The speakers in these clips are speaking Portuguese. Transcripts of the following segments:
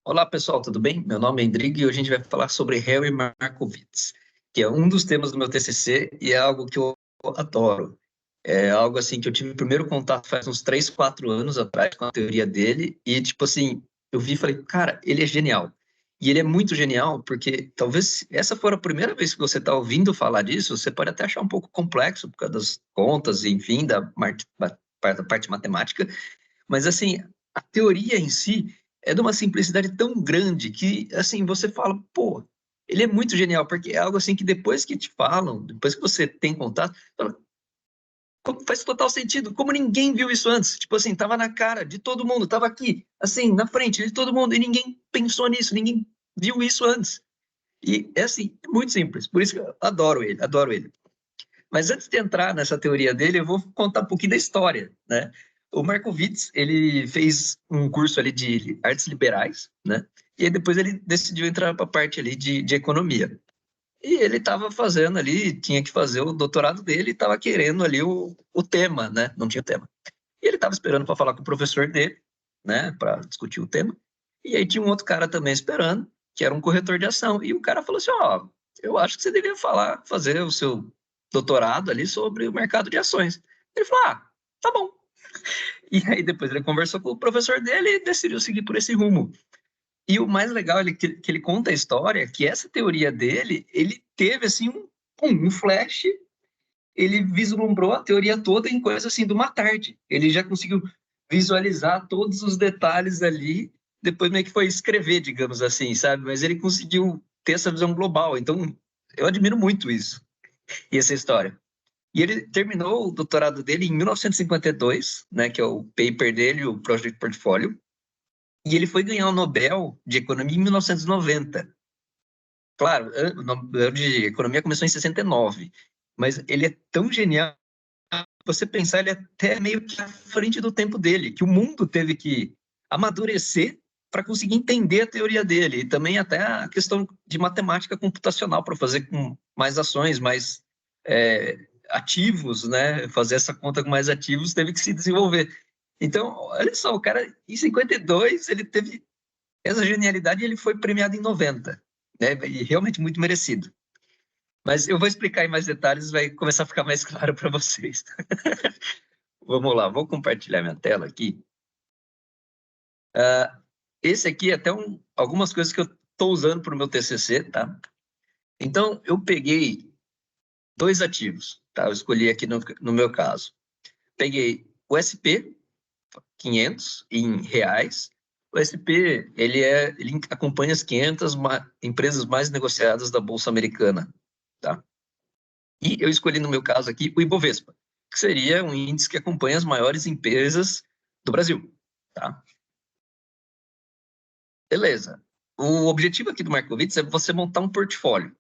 Olá, pessoal, tudo bem? Meu nome é Endrigo e hoje a gente vai falar sobre Harry Markowitz, que é um dos temas do meu TCC e é algo que eu adoro. É algo assim que eu tive o primeiro contato faz uns 3, 4 anos atrás com a teoria dele e, tipo assim, eu vi e falei, cara, ele é genial. E ele é muito genial porque talvez essa for a primeira vez que você está ouvindo falar disso, você pode até achar um pouco complexo por causa das contas, enfim, da parte matemática, mas, assim, a teoria em si é de uma simplicidade tão grande que, assim, você fala, pô, ele é muito genial, porque é algo assim que depois que te falam, depois que você tem contato, fala, faz total sentido, como ninguém viu isso antes? Tipo assim, tava na cara de todo mundo, tava aqui, assim, na frente de todo mundo, e ninguém pensou nisso, ninguém viu isso antes. E é assim, é muito simples, por isso que eu adoro ele, adoro ele. Mas antes de entrar nessa teoria dele, eu vou contar um pouquinho da história, né? O Markowitz, ele fez um curso ali de artes liberais, né? E aí depois ele decidiu entrar para a parte ali de economia. E ele estava fazendo ali, tinha que fazer o doutorado dele, estava querendo ali o tema, né? Não tinha tema. E ele estava esperando para falar com o professor dele, né? Para discutir o tema. E aí tinha um outro cara também esperando, que era um corretor de ação. E o cara falou assim: ó, eu acho que você deveria falar, fazer o seu doutorado ali sobre o mercado de ações. Ele falou: ah, tá bom. E aí depois ele conversou com o professor dele e decidiu seguir por esse rumo. E o mais legal é que ele conta a história, que essa teoria dele, ele teve assim um flash, ele vislumbrou a teoria toda em coisa assim de uma tarde. Ele já conseguiu visualizar todos os detalhes ali, depois meio que foi escrever, digamos assim, sabe? Mas ele conseguiu ter essa visão global. Então, eu admiro muito isso e essa história. E ele terminou o doutorado dele em 1952, né, que é o paper dele, o Project Portfolio, e ele foi ganhar o Nobel de Economia em 1990. Claro, o Nobel de Economia começou em 69, mas ele é tão genial, você pensar, ele é até meio que à frente do tempo dele, que o mundo teve que amadurecer para conseguir entender a teoria dele, e também até a questão de matemática computacional para fazer com mais ações, mais ativos, né? Fazer essa conta com mais ativos teve que se desenvolver. Então, olha só, o cara, em 52, ele teve essa genialidade e ele foi premiado em 90, né? E realmente muito merecido. Mas eu vou explicar em mais detalhes, vai começar a ficar mais claro para vocês. Vamos lá, vou compartilhar minha tela aqui. Esse aqui é até algumas coisas que eu estou usando para o meu TCC, tá? Então, eu peguei dois ativos, tá? Eu escolhi aqui no meu caso. Peguei o SP 500 em reais. O SP, ele acompanha as 500 empresas mais negociadas da Bolsa Americana, tá? E eu escolhi, no meu caso aqui, o Ibovespa, que seria um índice que acompanha as maiores empresas do Brasil, tá? Beleza. O objetivo aqui do Markowitz é você montar um portfólio,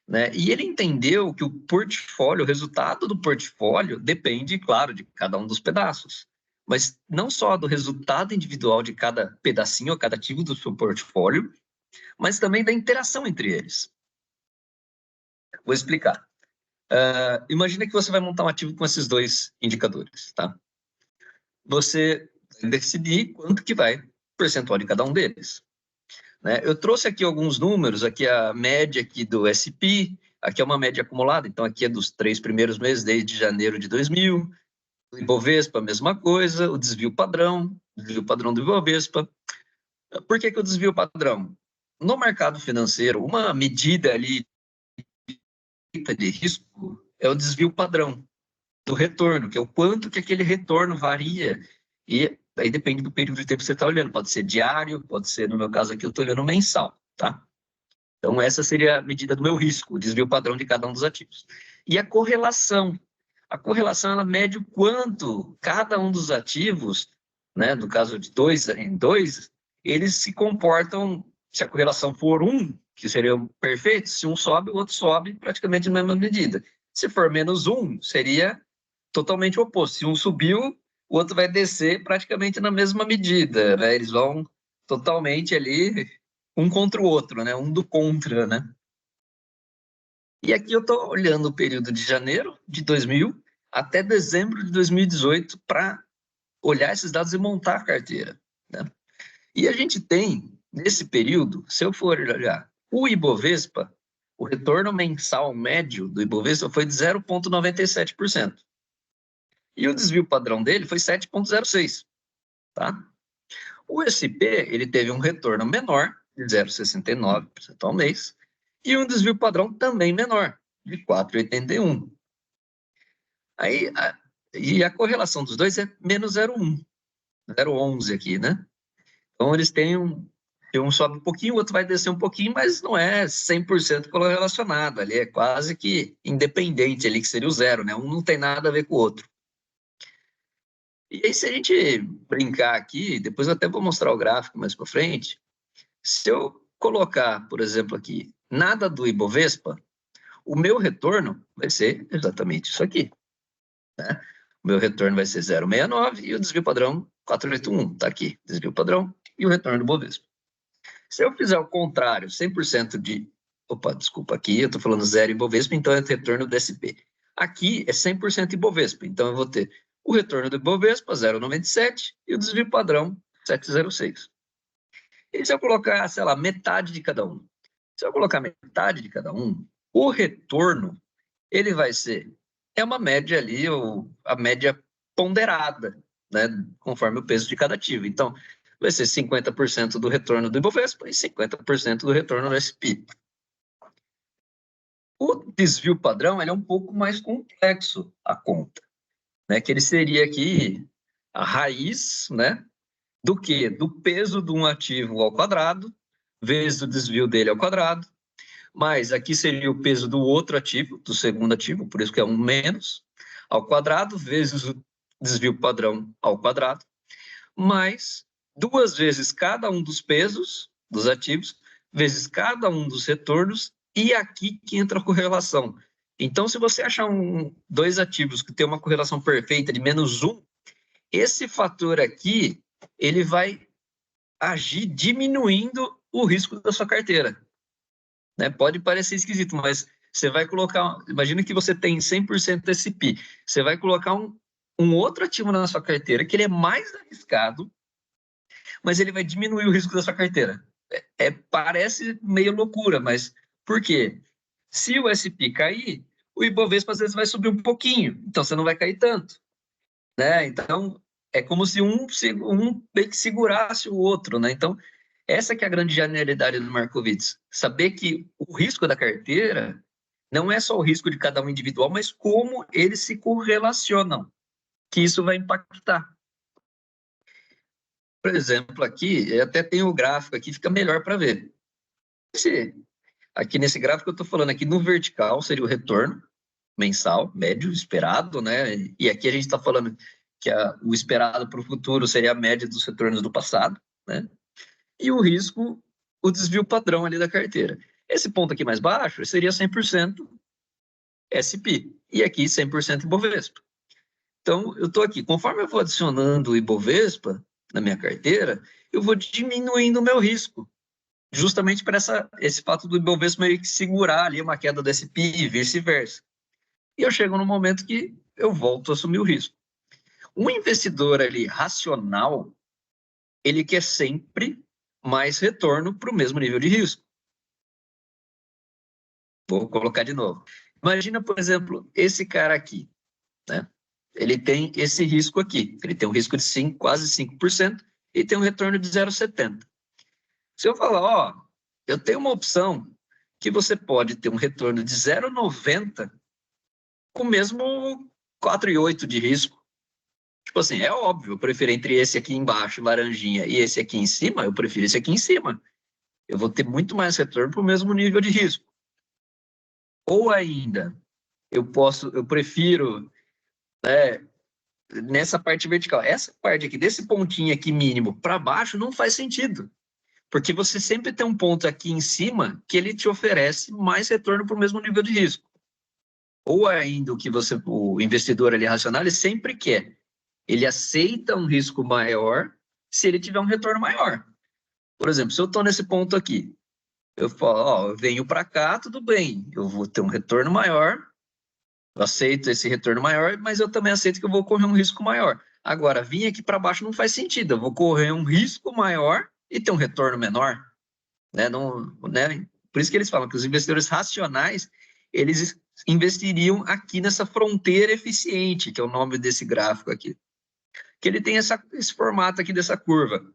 né? E ele entendeu que o portfólio, o resultado do portfólio depende, claro, de cada um dos pedaços, mas não só do resultado individual de cada pedacinho ou cada ativo do seu portfólio, mas também da interação entre eles. Vou explicar. Imagina que você vai montar um ativo com esses dois indicadores, tá? Você vai decidir quanto que vai percentual de cada um deles, né? Eu trouxe aqui alguns números, aqui a média aqui do SP, aqui é uma média acumulada, então aqui é dos 3 primeiros meses, desde janeiro de 2000, o Ibovespa, a mesma coisa, o desvio padrão do Ibovespa. Por que o desvio padrão? No mercado financeiro, uma medida ali de risco é o desvio padrão do retorno, que é o quanto que aquele retorno varia, e aí depende do período de tempo que você está olhando, pode ser diário, pode ser, no meu caso aqui, eu estou olhando mensal, tá? Então, essa seria a medida do meu risco, o desvio padrão de cada um dos ativos. E a correlação. A correlação, ela mede o quanto cada um dos ativos, né, no caso de dois em dois, eles se comportam, se a correlação for um, que seria perfeito, se um sobe, o outro sobe praticamente na mesma medida. Se for menos um, seria totalmente o oposto. Se um subiu, o outro vai descer praticamente na mesma medida, né? Eles vão totalmente ali um contra o outro, né? Um do contra, né? E aqui eu estou olhando o período de janeiro de 2000 até dezembro de 2018 para olhar esses dados e montar a carteira, né? E a gente tem nesse período, se eu for olhar o Ibovespa, o retorno mensal médio do Ibovespa foi de 0,97%. E o desvio padrão dele foi 7,06%. Tá? O SP ele teve um retorno menor, de 0,69% ao mês, e um desvio padrão também menor, de 4,81%. Aí, e a correlação dos dois é menos 0,1, 0,11 aqui, né? Então, eles têm um sobe um pouquinho, o outro vai descer um pouquinho, mas não é 100% correlacionado, ali é quase que independente, ali que seria o zero, né? Um não tem nada a ver com o outro. E aí, se a gente brincar aqui, depois eu até vou mostrar o gráfico mais para frente, se eu colocar, por exemplo, aqui, nada do Ibovespa, o meu retorno vai ser exatamente isso aqui, né? O meu retorno vai ser 0,69 e o desvio padrão 481, tá aqui, desvio padrão e o retorno do Ibovespa. Se eu fizer o contrário, 100% de... Opa, desculpa, aqui eu estou falando zero Ibovespa, então é o retorno do SP. Aqui é 100% Ibovespa, então eu vou ter o retorno do Ibovespa, 0,97, e o desvio padrão, 7,06. E se eu colocar, sei lá, metade de cada um? Se eu colocar metade de cada um, o retorno, ele vai ser... É uma média ali, a média ponderada, né, conforme o peso de cada ativo. Então, vai ser 50% do retorno do Ibovespa e 50% do retorno do SP. O desvio padrão ele é um pouco mais complexo a conta, né? Que ele seria aqui a raiz, né? Do que? Do peso de um ativo ao quadrado, vezes o desvio dele ao quadrado, mas aqui seria o peso do outro ativo, do segundo ativo, por isso que é 1 menos, ao quadrado, vezes o desvio padrão ao quadrado, mais 2 vezes cada um dos pesos dos ativos, vezes cada um dos retornos, e aqui que entra a correlação. Então, se você achar dois ativos que tem uma correlação perfeita de -1, esse fator aqui, ele vai agir diminuindo o risco da sua carteira. Né? Pode parecer esquisito, mas você vai colocar... Imagina que você tem 100% SP. Você vai colocar um outro ativo na sua carteira, que ele é mais arriscado, mas ele vai diminuir o risco da sua carteira. Parece meio loucura, mas por quê? Se o SP cair, o Ibovespa às vezes vai subir um pouquinho, então você não vai cair tanto. Né? Então, é como se um meio que segurasse o outro. Né? Então, essa que é a grande genialidade do Markowitz. Saber que o risco da carteira não é só o risco de cada um individual, mas como eles se correlacionam, que isso vai impactar. Por exemplo, aqui, até tem o gráfico aqui, fica melhor para ver. Aqui nesse gráfico eu estou falando aqui no vertical seria o retorno mensal, médio, esperado, né? E aqui a gente está falando que o esperado para o futuro seria a média dos retornos do passado, né? E o risco, o desvio padrão ali da carteira. Esse ponto aqui mais baixo seria 100% SP, e aqui 100% Ibovespa. Então, eu estou aqui, conforme eu vou adicionando o Ibovespa na minha carteira, eu vou diminuindo o meu risco, justamente para esse fato do Ibovespa meio que segurar ali uma queda do SP e vice-versa. E eu chego no momento que eu volto a assumir o risco. Um investidor ali racional, ele quer sempre mais retorno para o mesmo nível de risco. Vou colocar de novo. Imagina, por exemplo, esse cara aqui, né? Ele tem esse risco aqui. Ele tem um risco de quase 5% e tem um retorno de 0,70. Se eu falar, ó, eu tenho uma opção que você pode ter um retorno de 0,90 com o mesmo 4,8 de risco. Tipo assim, é óbvio, eu prefiro entre esse aqui embaixo, laranjinha, e esse aqui em cima, eu prefiro esse aqui em cima. Eu vou ter muito mais retorno para o mesmo nível de risco. Ou ainda, eu prefiro, né, nessa parte vertical. Essa parte aqui, desse pontinho aqui mínimo para baixo, não faz sentido. Porque você sempre tem um ponto aqui em cima que ele te oferece mais retorno para o mesmo nível de risco. Ou ainda o investidor ali racional, ele sempre quer. Ele aceita um risco maior se ele tiver um retorno maior. Por exemplo, se eu estou nesse ponto aqui, eu falo, ó, eu venho para cá, tudo bem, eu vou ter um retorno maior, eu aceito esse retorno maior, mas eu também aceito que eu vou correr um risco maior. Agora, vir aqui para baixo não faz sentido, eu vou correr um risco maior e ter um retorno menor. né? Não, né? Por isso que eles falam que os investidores racionais, eles investiriam aqui nessa fronteira eficiente, que é o nome desse gráfico aqui. Que ele tem esse formato aqui dessa curva.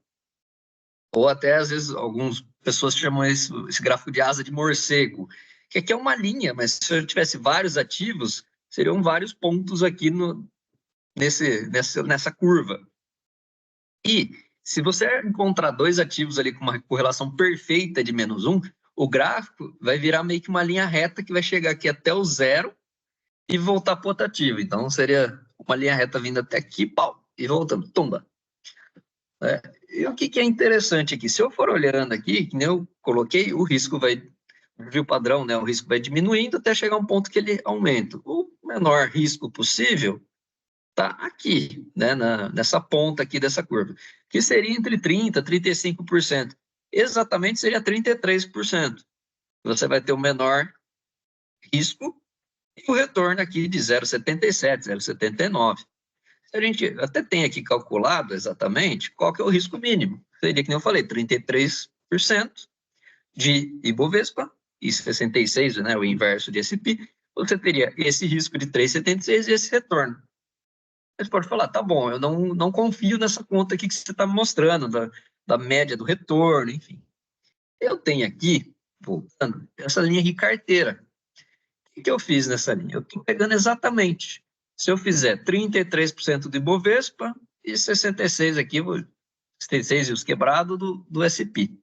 Ou até, às vezes, algumas pessoas chamam esse gráfico de asa de morcego, que aqui é uma linha, mas se eu tivesse vários ativos, seriam vários pontos aqui nessa curva. E se você encontrar dois ativos ali com uma correlação perfeita de -1, o gráfico vai virar meio que uma linha reta que vai chegar aqui até o zero e voltar para o outro ativo. Então, seria uma linha reta vindo até aqui, pau, e voltando, tumba. E o que é interessante aqui? Se eu for olhando aqui, que nem eu coloquei, o risco vai, viu o padrão, né? O risco vai diminuindo até chegar a um ponto que ele aumenta. O menor risco possível está aqui, né? Nessa ponta aqui dessa curva, que seria entre 30% e 35%. Exatamente seria 33%. Você vai ter o menor risco e o retorno aqui de 0,77, 0,79. A gente até tem aqui calculado exatamente qual que é o risco mínimo. Seria, que nem eu falei, 33% de Ibovespa e 66%, né, o inverso de S&P. Você teria esse risco de 3,76 e esse retorno. Você pode falar, tá bom, eu não confio nessa conta aqui que você está me mostrando, da média do retorno, enfim. Eu tenho aqui, voltando, essa linha de carteira. O que eu fiz nessa linha? Eu estou pegando exatamente. Se eu fizer 33% do Ibovespa e 66% aqui, 66% e os quebrados do S&P.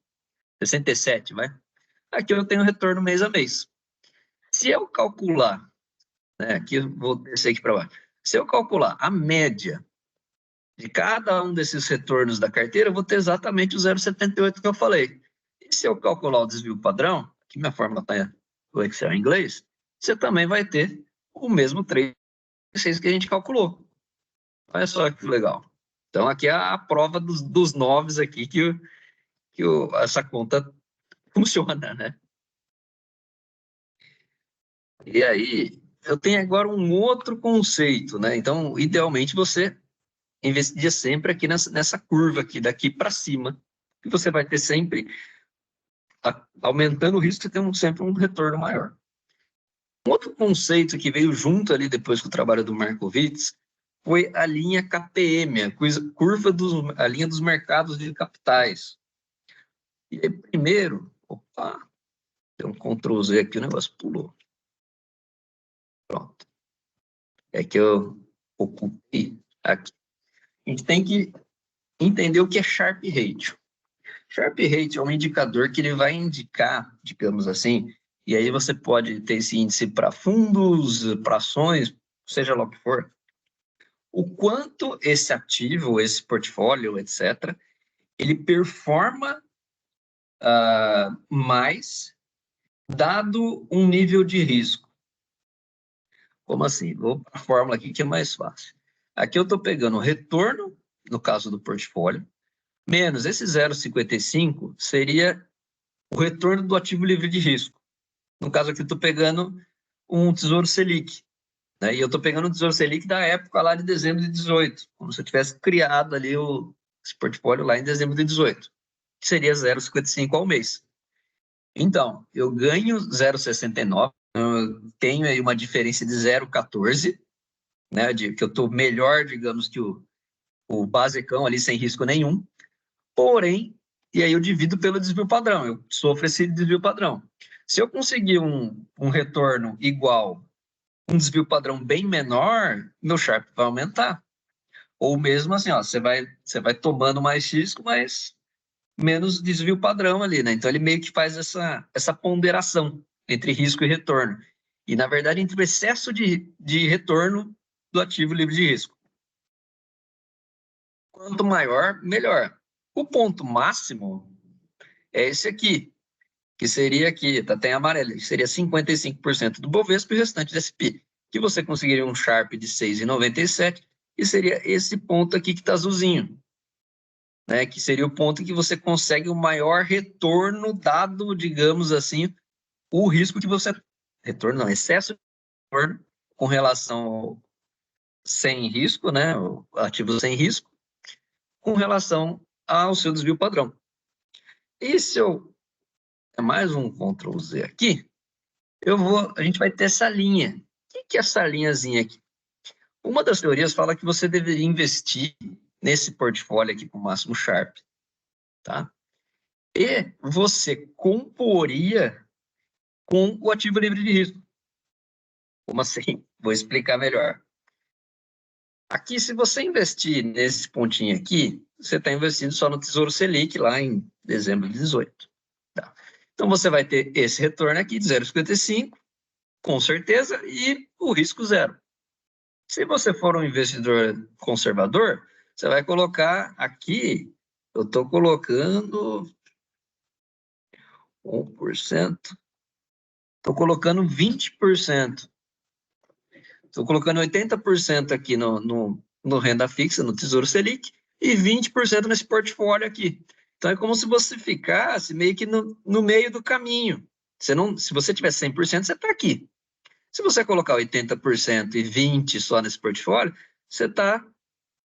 67%, vai? Aqui eu tenho retorno mês a mês. Se eu calcular, né, aqui eu vou descer aqui para baixo. Se eu calcular a média de cada um desses retornos da carteira, eu vou ter exatamente o 0,78 que eu falei. E se eu calcular o desvio padrão, que minha fórmula está no Excel em inglês, você também vai ter o mesmo 3,6 que a gente calculou. Olha só que legal. Então, aqui é a prova dos 9 aqui essa conta funciona, né? E aí, eu tenho agora um outro conceito, né? Então, idealmente, você investir sempre aqui nessa curva aqui, daqui para cima, que você vai ter sempre, aumentando o risco, você tem sempre um retorno maior. Um outro conceito que veio junto ali depois com o trabalho do Markowitz foi a linha KPM, a linha dos mercados de capitais. E aí, primeiro, opa, deu um Ctrl Z aqui, o negócio pulou. Pronto. É que eu ocupei aqui. A gente tem que entender o que é Sharpe Ratio. Sharpe Ratio é um indicador que ele vai indicar, digamos assim, e aí você pode ter esse índice para fundos, para ações, seja lá o que for, o quanto esse ativo, esse portfólio, etc., ele performa mais dado um nível de risco. Como assim? Vou para a fórmula aqui que é mais fácil. Aqui eu estou pegando o retorno, no caso do portfólio, menos esse 0,55 seria o retorno do ativo livre de risco. No caso aqui eu estou pegando um Tesouro Selic, né? E eu estou pegando um Tesouro Selic da época lá de dezembro de 18, como se eu tivesse criado ali esse portfólio lá em dezembro de 18, que seria 0,55 ao mês. Então, eu ganho 0,69, eu tenho aí uma diferença de 0,14, né, que eu estou melhor, digamos, que o basicão ali, sem risco nenhum, porém, e aí eu divido pelo desvio padrão, eu sofro esse desvio padrão. Se eu conseguir um retorno igual, um desvio padrão bem menor, meu Sharpe vai aumentar. Ou mesmo assim, ó, você vai tomando mais risco, mas menos desvio padrão ali, né? Então ele meio que faz essa ponderação entre risco e retorno. E, na verdade, entre o excesso de retorno do ativo livre de risco. Quanto maior, melhor. O ponto máximo é esse aqui, que seria aqui, tá até em amarelo, que seria 55% do Bovespa e o restante do SP, que você conseguiria um Sharpe de 6,97, e seria esse ponto aqui que está azulzinho, né? Que seria o ponto em que você consegue o maior retorno dado, digamos assim, o risco que você... Retorno não, excesso de retorno com relação ao sem risco, né? O ativo sem risco, com relação ao seu desvio padrão. E se eu é mais um Ctrl Z aqui, a gente vai ter essa linha. O que é essa linhazinha aqui? Uma das teorias fala que você deveria investir nesse portfólio aqui com o máximo Sharpe, tá? E você comporia com o ativo livre de risco. Como assim? Vou explicar melhor. Aqui, se você investir nesse pontinho aqui, você está investindo só no Tesouro Selic lá em dezembro de 18. Tá? Então, você vai ter esse retorno aqui de 0,55, com certeza, e o risco zero. Se você for um investidor conservador, você vai colocar aqui, eu estou colocando 1%, estou colocando 20%. Estou colocando 80% aqui no renda fixa, no Tesouro Selic, e 20% nesse portfólio aqui. Então, é como se você ficasse meio que no meio do caminho. Se você tiver 100%, você está aqui. Se você colocar 80% e 20% só nesse portfólio, você está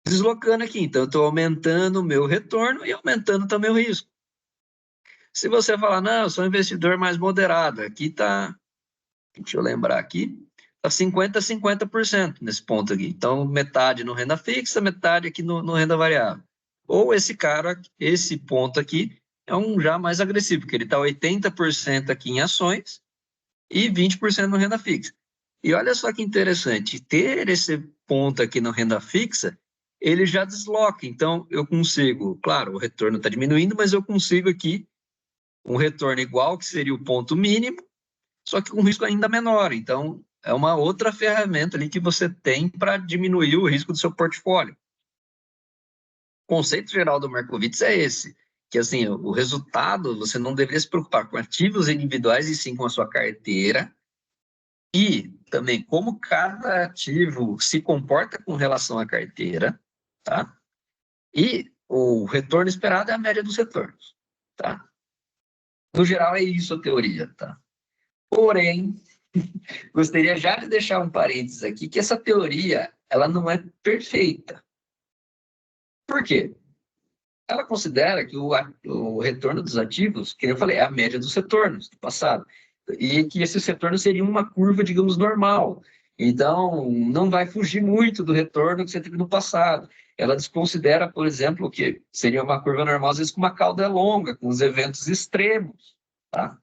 deslocando aqui. Então, eu estou aumentando o meu retorno e aumentando também o risco. Se você falar, não, eu sou um investidor mais moderado, aqui está, deixa eu lembrar aqui, está 50% nesse ponto aqui. Então, metade no renda fixa, metade aqui no renda variável. Ou esse cara, esse ponto aqui, é um já mais agressivo, porque ele está 80% aqui em ações e 20% no renda fixa. E olha só que interessante, ter esse ponto aqui no renda fixa, ele já desloca. Então, eu consigo, claro, o retorno está diminuindo, mas eu consigo aqui um retorno igual, que seria o ponto mínimo, só que com risco ainda menor. Então, é uma outra ferramenta ali que você tem para diminuir o risco do seu portfólio. O conceito geral do Markowitz é esse, que assim, o resultado, você não deveria se preocupar com ativos individuais e sim com a sua carteira, e também como cada ativo se comporta com relação à carteira, tá? E o retorno esperado é a média dos retornos, tá? No geral, é isso a teoria, tá? Porém, gostaria já de deixar um parênteses aqui, que essa teoria, ela não é perfeita. Por quê? Ela considera que o retorno dos ativos, que eu falei, é a média dos retornos do passado, e que esses retornos seriam uma curva, digamos, normal. Então, não vai fugir muito do retorno que você teve no passado. Ela desconsidera, por exemplo, que seria uma curva normal, às vezes com uma cauda longa, com os eventos extremos, tá?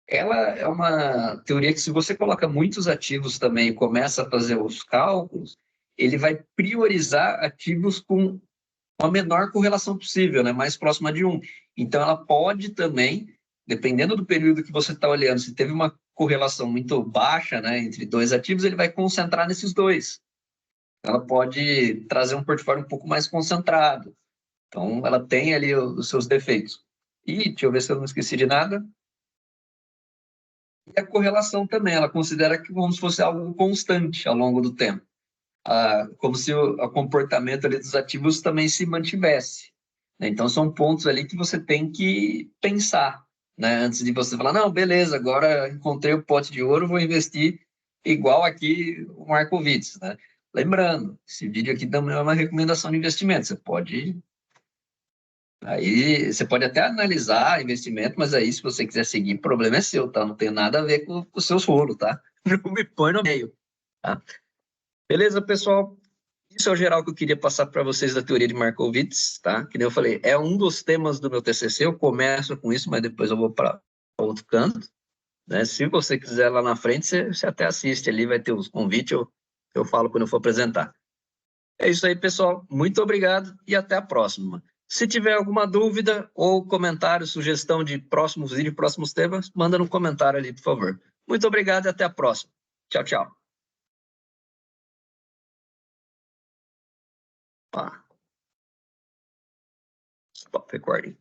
Ela é uma teoria que, se você coloca muitos ativos também e começa a fazer os cálculos, ele vai priorizar ativos com a menor correlação possível, né? Mais próxima de 1. Então, ela pode também, dependendo do período que você está olhando, se teve uma correlação muito baixa, né, entre dois ativos, ele vai concentrar nesses dois. Ela pode trazer um portfólio um pouco mais concentrado. Então, ela tem ali os seus defeitos. E, deixa eu ver se eu não esqueci de nada. E a correlação também, ela considera que como se fosse algo constante ao longo do tempo. Como se o comportamento ali dos ativos também se mantivesse, né? Então, são pontos ali que você tem que pensar, né? Antes de você falar, não, beleza, agora encontrei o pote de ouro, vou investir igual aqui o Markowitz, né? Lembrando, esse vídeo aqui também é uma recomendação de investimento. Você pode até analisar investimento, mas aí, se você quiser seguir, o problema é seu, tá? Não tem nada a ver com os seus rolos, tá? Não me põe no meio, tá? Beleza, pessoal? Isso é o geral que eu queria passar para vocês da teoria de Markowitz, tá? Que nem eu falei, é um dos temas do meu TCC, eu começo com isso, mas depois eu vou para outro canto, né? Se você quiser lá na frente, você até assiste ali, vai ter os convites, eu falo quando eu for apresentar. É isso aí, pessoal. Muito obrigado e até a próxima. Se tiver alguma dúvida ou comentário, sugestão de próximos vídeos, próximos temas, manda no comentário ali, por favor. Muito obrigado e até a próxima. Tchau, tchau. Stop recording.